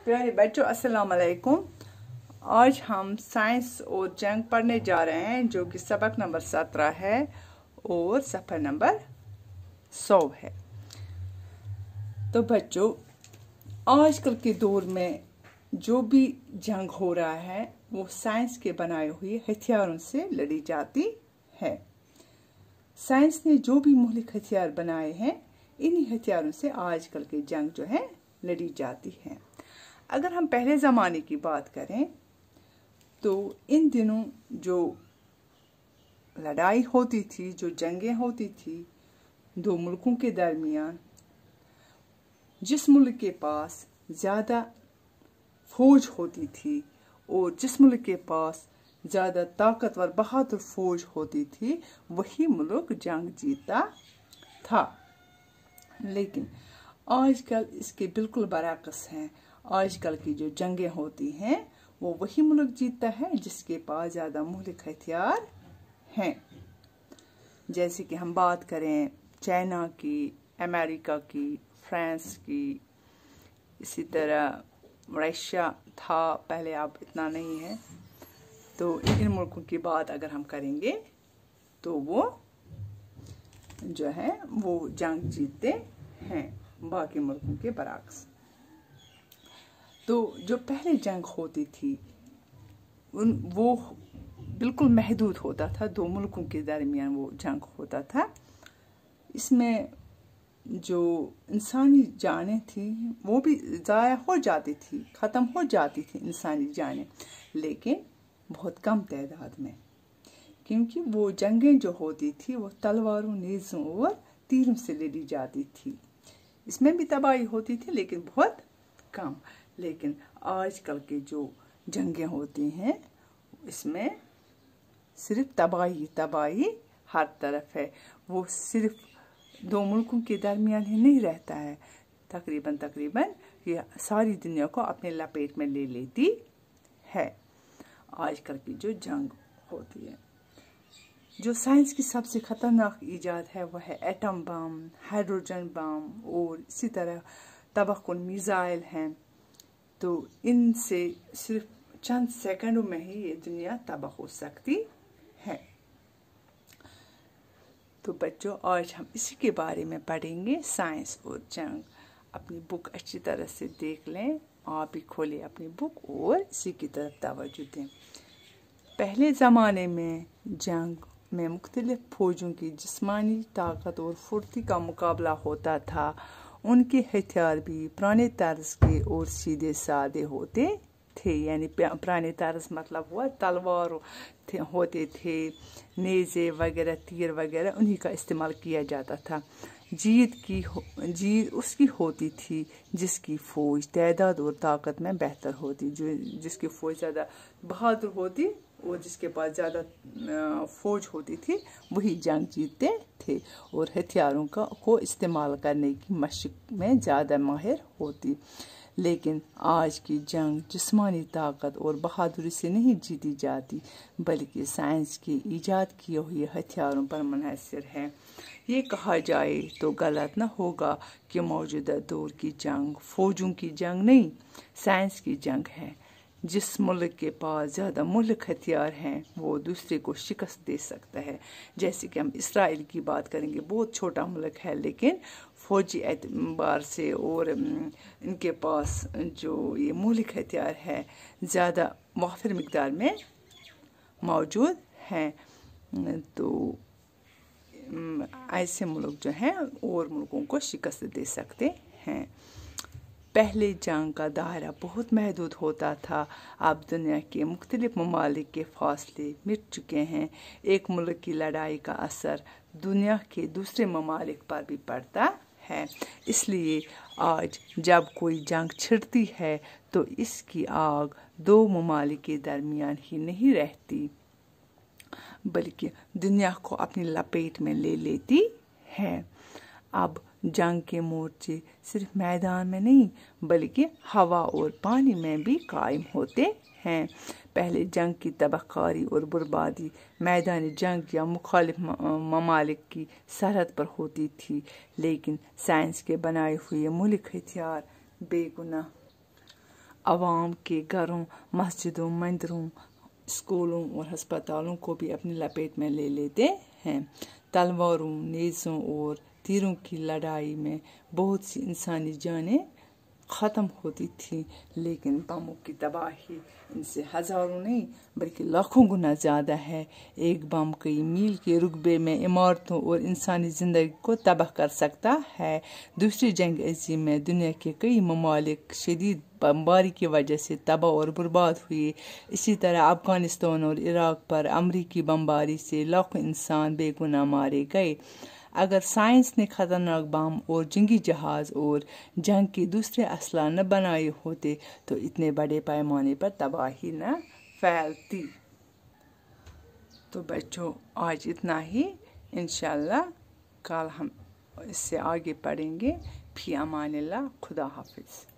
प्यारे बच्चों अस्सलाम वालेकुम। आज हम साइंस और जंग पढ़ने जा रहे हैं जो कि सबक नंबर 17 है और सफ़र नंबर 100 है। तो बच्चों आजकल के दौर में जो भी जंग हो रहा है वो साइंस के बनाए हुए हथियारों से लड़ी जाती है। साइंस ने जो भी मुहलिक हथियार बनाए हैं इन्हीं हथियारों से आजकल के जंग जो है लड़ी जाती है। अगर हम पहले ज़माने की बात करें तो इन दिनों जो लड़ाई होती थी, जो जंगें होती थी दो मुल्कों के दरमियान, जिस मुल्क के पास ज़्यादा फौज होती थी और जिस मुल्क के पास ज़्यादा ताकतवर बहादुर फौज होती थी वही मुल्क जंग जीता था। लेकिन आजकल इसके बिल्कुल बरअक्स हैं। आजकल की जो जंगें होती हैं वो वही मुल्क जीतता है जिसके पास ज़्यादा मुहलिक हथियार हैं। जैसे कि हम बात करें चाइना की, अमेरिका की, फ्रांस की, इसी तरह रशिया था पहले, अब इतना नहीं है। तो इन मुल्कों की बात अगर हम करेंगे तो वो जो है वो जंग जीतते हैं बाकी मुल्कों के बरअक्स। तो जो पहले जंग होती थी वो बिल्कुल महदूद होता था, दो मुल्कों के दरमियान वो जंग होता था। इसमें जो इंसानी जानें थी वो भी ज़ाया हो जाती थी, ख़त्म हो जाती थी इंसानी जानें, लेकिन बहुत कम तादाद में, क्योंकि वो जंगें जो होती थी वो तलवारों, नेज़ों और तीरों से लड़ी जाती थी। इसमें भी तबाही होती थी लेकिन बहुत कम। लेकिन आजकल के जो जंगें होती हैं इसमें सिर्फ तबाही हर तरफ है। वो सिर्फ दो मुल्कों के दरमियान ही नहीं रहता है, तकरीबन ये सारी दुनिया को अपने लपेट में ले लेती है। आजकल की जो जंग होती है, जो साइंस की सबसे ख़तरनाक ईजाद है वह है एटम बम, हाइड्रोजन बम और इसी तरह तबाहकुन मिसाइल हैं। तो इनसे सिर्फ चंद सेकंडों में ही ये दुनिया तबाह हो सकती है। तो बच्चों आज हम इसी के बारे में पढ़ेंगे, साइंस और जंग। अपनी बुक अच्छी तरह से देख लें, आप भी खोलें अपनी बुक और इसी की तरफ तवज्जो दें। पहले ज़माने में जंग में मुख्तलिफ फौजों की जिस्मानी ताकत और फुर्ती का मुकाबला होता था। उनके हथियार भी पुराने तर्ज के और सीधे सादे होते थे। यानी पुराने तर्ज मतलब हुआ तलवार होते थे, नेज़े वगैरह, तीर वगैरह, उन्हीं का इस्तेमाल किया जाता था। जीत उसकी होती थी जिसकी फौज तादाद और ताकत में बेहतर होती, जिसकी फौज ज़्यादा बहादुर होती और जिसके पास ज़्यादा फौज होती थी वही जंग जीतते थे और हथियारों को इस्तेमाल करने की मशक में ज़्यादा माहिर होती। लेकिन आज की जंग जिस्मानी ताकत और बहादुरी से नहीं जीती जाती बल्कि साइंस के ईजाद किए हुए हथियारों पर मुनहसर है। ये कहा जाए तो गलत न होगा कि मौजूदा दौर की जंग फौजों की जंग नहीं, साइंस की जंग है। जिस मुल्क के पास ज़्यादा मुल्क हथियार हैं वो दूसरे को शिकस्त दे सकता है। जैसे कि हम इसराइल की बात करेंगे, बहुत छोटा मुल्क है लेकिन फौजी एतबार से और इनके पास जो ये मुल्क हथियार है ज़्यादा वाफिर मिकदार में मौजूद हैं। तो ऐसे मुल्क जो हैं और मुल्कों को शिकस्त दे सकते हैं। पहले जंग का दायरा बहुत महदूद होता था। अब दुनिया के मुख्तलिफ ममालिक के फासले मिट चुके हैं। एक मुल्क की लड़ाई का असर दुनिया के दूसरे ममालिक पर भी पड़ता है। इसलिए आज जब कोई जंग छिड़ती है तो इसकी आग दो ममालिक के दरमियान ही नहीं रहती बल्कि दुनिया को अपनी लपेट में ले लेती है। अब जंग के मोर्चे सिर्फ मैदान में नहीं बल्कि हवा और पानी में भी कायम होते हैं। पहले जंग की तबाहकारी और बर्बादी मैदान जंग या मुखालिफ ममालिक की सरहद पर होती थी, लेकिन साइंस के बनाए हुए मुल्क हथियार बेगुनाह आवाम के घरों, मस्जिदों, मंदिरों, स्कूलों और अस्पतालों को भी अपनी लपेट में ले लेते हैं। तलवारों, नेज़ों और तीरों की लड़ाई में बहुत सी इंसानी जानें ख़त्म होती थी, लेकिन बमों की तबाही इनसे हज़ारों नहीं बल्कि लाखों गुना ज़्यादा है। एक बम कई मील के रुकबे में इमारतों और इंसानी ज़िंदगी को तबाह कर सकता है। दूसरी जंग अज़ीम में दुनिया के कई ममालिक शदीद बमबारी की वजह से तबाह और बर्बाद हुए। इसी तरह अफ़गानिस्तान और इराक़ पर अमरीकी बमबारी से लाखों इंसान बेगुनाह मारे गए। अगर साइंस ने ख़तरनाक बम और जंगी जहाज़ और जंग के दूसरे असला न बनाए होते तो इतने बड़े पैमाने पर तबाही न फैलती। तो बच्चों, आज इतना ही। इंशाअल्लाह कल हम इससे आगे पढ़ेंगे। फी अमानिल्लाह। खुदा हाफिज़।